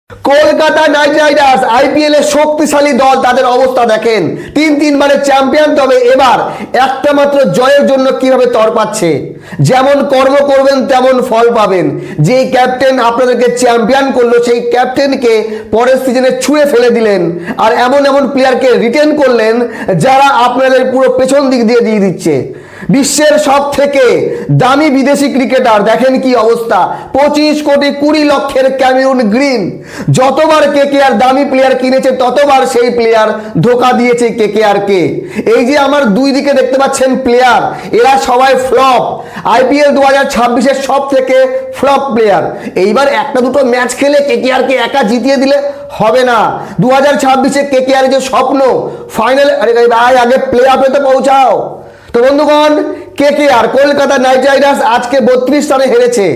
Kolkata night Riders IPL এর শক্তিশালী দল, তাদের অবস্থা দেখেন। তিনবারের চ্যাম্পিয়ন, তবে এবার একটা মাত্র জয়ের জন্য কিভাবে তরপাচ্ছে। যেমন কর্ম করবেন তেমন ফল পাবেন। যে ক্যাপ্টেন আপনাদেরকে চ্যাম্পিয়ন করলো সেই ক্যাপ্টেনকে পরের সিজনে ছুঁয়ে ফেলে দিলেন, আর এমন প্লেয়ারকে রিটেন করলেন যারা আপনাদের পুরো পেছন দিক দিয়ে দিচ্ছে। বিশ্বের সব থেকে দামি বিদেশি ক্রিকেটার, দেখেন কি অবস্থা। 25 কোটি 20 লক্ষের ক্যামেরুন গ্রিন। যতবার কেকেআর দামি প্লেয়ার কিনেছে ততবার সেই প্লেয়ার ধোকা দিয়েছে কেকেআর কে। এই যে আমার দুই দিকে দেখতে পাচ্ছেন প্লেয়ার, এরা সবাই ফ্লপ। আইপিএল 2026-এর সব থেকে ফ্লপ প্লেয়ার। এইবার একটা দুটো ম্যাচ খেলে কেকেআর কে একা জিতিয়ে দিলে হবে না। 2026-এ কেকেআর যে স্বপ্ন ফাইনাল, আগে প্লে অফে তো পৌঁছাও। তো বন্ধুগণ, কেকেআর কলকাতা নাইট রাইডার্স আজকে 32 রানে হেরেছে।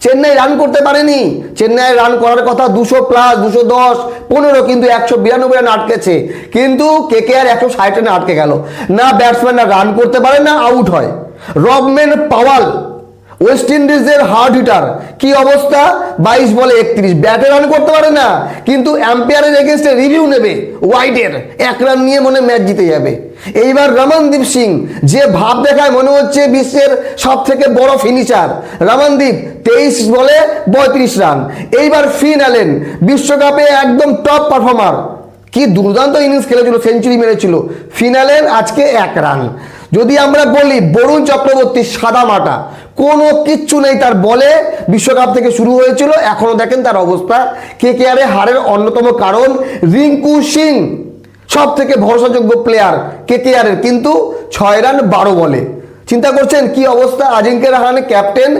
চেন্নাই রান করতে পারেনি। চেন্নাই রান করার কথা 200 প্লাস, 210, 15, কিন্তু 192 রান আটকেছে। কিন্তু কেকেআর 160 রানে আটকে গেল। না ব্যাটসম্যানরা রান করতে পারে, না আউট হয়। রবম্যান পাওয়াল, ওয়েস্ট ইন্ডিজের হার্ড হিটার, কি অবস্থা। 22 বলে 31, ব্যাটে রান করতে পারে না, কিন্তু এম্পায়ারের এগেনস্টে রিভিউ নেবে ওয়াইডের, 1 রান নিয়ে মনে ম্যাচ জিতে যাবে। এইবার রমনদীপ সিং, যে ভাব দেখায় মনে হচ্ছে বিশ্বের সব থেকে বড় ফিনিশার। রমনদীপ 23 বলে 32 রান। এইবার ফিন অ্যালেন, বিশ্বকাপে একদম টপ পারফর্মার, কি দুর্দান্ত ইনিংস খেলেছিল, সেঞ্চুরি মেরেছিল। ফিন অ্যালেন আজকে 1 রান। যদি আমরা বলি বরুণ চক্রবর্তী সাদা মাটা, কোনো কিচ্ছু নেই তার বলে। বিশ্বকাপ থেকে শুরু হয়েছিল, এখনো দেখেন তার অবস্থা। কেকেআর হারের অন্যতম কারণ রিঙ্কু সিং, সব থেকে ভরসাযোগ্য প্লেয়ার কেকেআর, কিন্তু 6 রান 12 বলে। চিন্তা করছেন কি অবস্থা। আজিঙ্ক্য রাহানে ক্যাপ্টেন,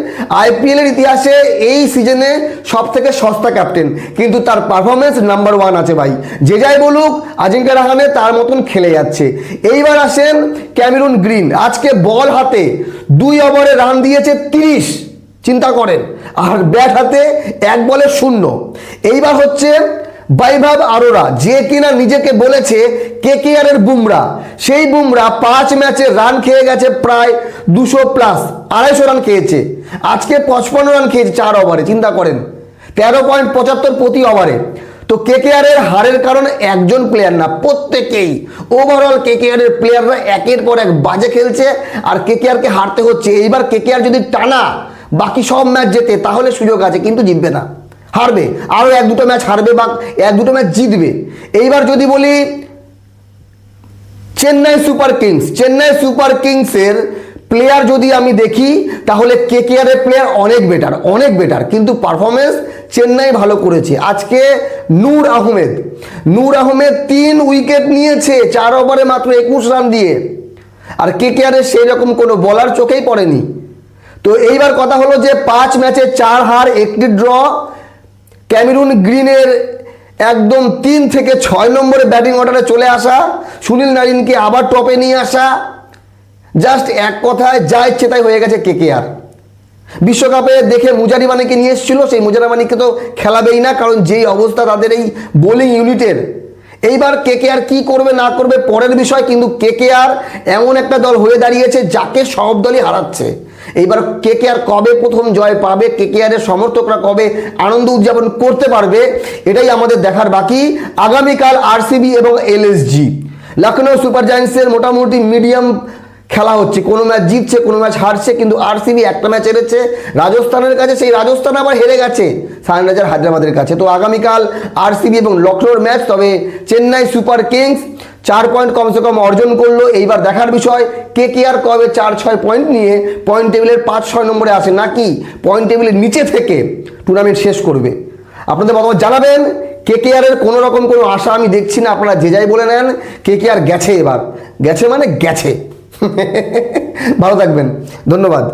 আইপিএল এর ইতিহাসে এই সিজনে সব থেকে সস্তা ক্যাপ্টেন, কিন্তু তার পারফরমেন্স নাম্বার 1 আছে ভাই। যে যাই বলুক, আজিঙ্ক্য রাহানে তার মতন খেলে যাচ্ছে। এইবার আসেন ক্যামেরুন গ্রিন, আজকে বল হাতে 2 ওভারে রান দিয়েছে 30, চিন্তা করেন, আর ব্যাট হাতে 1 বলে 0। এইবার হচ্ছে বৈভব অরোরা, যে কিনা নিজেকে বলেছে কেকেআর এর বুমরা। সেই বুমরা 5 ম্যাচে রান খেয়ে গেছে প্রায় 200 প্লাস, 250 রান খেয়েছে। আজকে 55 রান খেয়েছে 4 ওভারে, চিন্তা করেন, 13.75 প্রতি ওভারে। তো কেকেআর এর হারের কারণ একজন প্লেয়ার না, প্রত্যেকেই। ওভারঅল কেকেআর এর প্লেয়াররা একের পর এক বাজে খেলছে, আর কেকেআর কে হারতে হচ্ছে। এইবার কেকেআর যদি টানা বাকি সব ম্যাচ জেতে তাহলে সুযোগ আছে, কিন্তু জিতবে না, হারবে। আরো 1-2টো ম্যাচ হারবে বা 1-2টো ম্যাচ জিতবে। এইবার যদি বলি চেন্নাই সুপার কিংসের প্লেয়ার যদি আমি দেখি, তাহলে কেকেআর এর প্লেয়ার অনেক বেটার, কিন্তু পারফরমেন্স চেন্নাই ভালো করেছে। আজকে নূর আহমেদ 3 উইকেট নিয়েছে 4 ওভারে মাত্র 21 রান দিয়ে, আর কেকেআর এর সেই রকম কোনো বলার চোখেই পড়েনি। তো এইবার কথা হলো যে 5 ম্যাচে 4 হার 1টি ড্র। ক্যামেরুন গ্রিনের একদম 3 থেকে 6 নম্বরে ব্যাটিং অর্ডারে চলে আসা, সুনীল নারিনকে আবার টপে নিয়ে আসা, জাস্ট এক কথায় যা ইচ্ছে তাই হয়ে গেছে কেকেআর। বিশ্বকাপে দেখে মুজারিমানিকে নিয়ে এসেছিল, সেই মুজারিমানিকে তো খেলাবেই না, কারণ যেই অবস্থা তাদের এই বোলিং ইউনিটের। এইবার কেকেআর কি করবে না করবে পরের বিষয়, কিন্তু কেকেআর এমন একটা দল হয়ে দাঁড়িয়েছে যাকে সব দলই হারাচ্ছে। এইবার কেকেআর কবে প্রথম জয় পাবে, কেকেআর এর সমর্থকরা কবে আনন্দ উদযাপন করতে পারবে, এটাই আমাদের দেখার বাকি। আগামীকাল আরসিবি এবং এলএসজি, লখনৌ সুপার জায়ান্টসের মোটামুটি মিডিয়াম খেলা হচ্ছে, কোনো ম্যাচ জিতছে কোনো ম্যাচ হারছে, কিন্তু আরসিবি একটা ম্যাচ হেরেছে রাজস্থানের কাছে, সেই রাজস্থান আবার হেরে গেছে সানরাইজার হায়দ্রাবাদের কাছে। তো আগামীকাল আরসিবি এবং লখনৌর ম্যাচ। তবে চেন্নাই সুপার কিংস 4 পয়েন্ট কমসে কম অর্জন করলো। এইবার দেখার বিষয় কেকেআর কবে 4-6 পয়েন্ট নিয়ে পয়েন্ট টেবিলের 5-6 নম্বরে আসে, নাকি পয়েন্ট টেবিলের নিচে থেকে টুর্নামেন্ট শেষ করবে। আপনাদের মতামত জানাবেন। কেকেআর এর কোনো রকম কোনো আশা আমি দেখছি না, আপনারা যে যাই বলে নেন, কেকেআর গেছে, এবার গেছে মানে গেছে। ভালো থাকবেন, ধন্যবাদ।